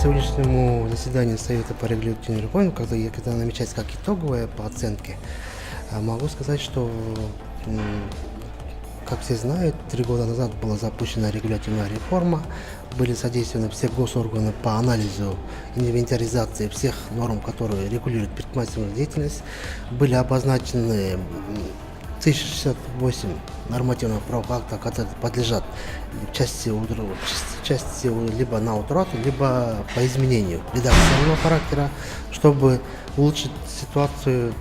сегодняшнему заседанию Совета по регулированию реформ, когда намечается как итоговое по оценке, могу сказать, что, как все знают, 3 года назад была запущена регулятивная реформа, были задействованы все госорганы по анализу, инвентаризации всех норм, которые регулируют предпринимательскую деятельность, были обозначены 1068 нормативных правовых актов, которые подлежат части либо на утрату, либо по изменению редакционного характера, чтобы улучшить ситуацию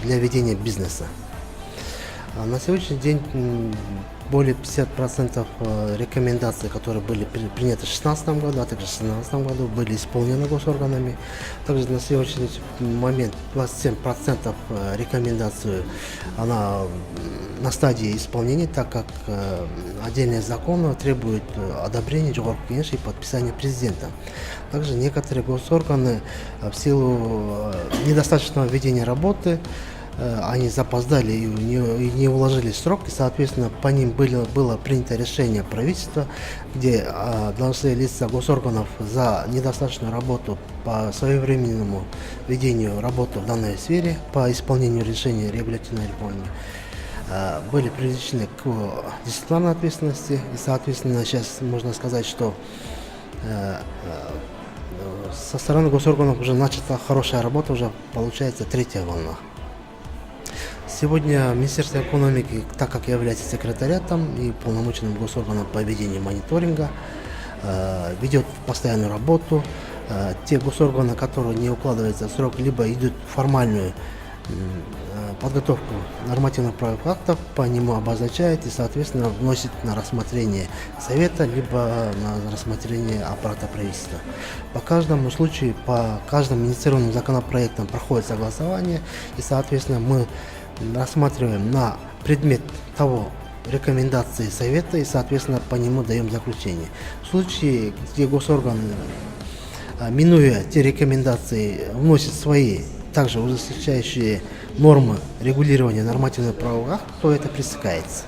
для ведения бизнеса. На сегодняшний день более 50% рекомендаций, которые были приняты в 2016 году, а также в 2017 году, были исполнены госорганами. Также на сегодняшний момент 27% рекомендаций она на стадии исполнения, так как отдельные законы требуют одобрения и подписания президента. Также некоторые госорганы в силу недостаточного ведения работы они запоздали и не уложили срок, и, соответственно, по ним было принято решение правительства, где должностные лица госорганов за недостаточную работу по своевременному ведению работы в данной сфере, по исполнению решения регулятивной реформы, были привлечены к дисциплинарной ответственности. И, соответственно, сейчас можно сказать, что со стороны госорганов уже начата хорошая работа, уже получается 3-я волна. Сегодня Министерство экономики, так как является секретариатом и полномоченным госорганом по ведению мониторинга, ведет постоянную работу. Те госорганы, которые не укладываются в срок, либо идут в формальную подготовку нормативных правовых актов, по нему обозначает и, соответственно, вносит на рассмотрение Совета, либо на рассмотрение аппарата правительства. По каждому случаю, по каждым инициированным законопроектам проходит согласование, и, соответственно, мы рассматриваем на предмет того рекомендации Совета и, соответственно, по нему даем заключение. В случае, где госорган, минуя те рекомендации, вносит свои, также ужесточающие нормы регулирования нормативных правовых актов, то это пресекается.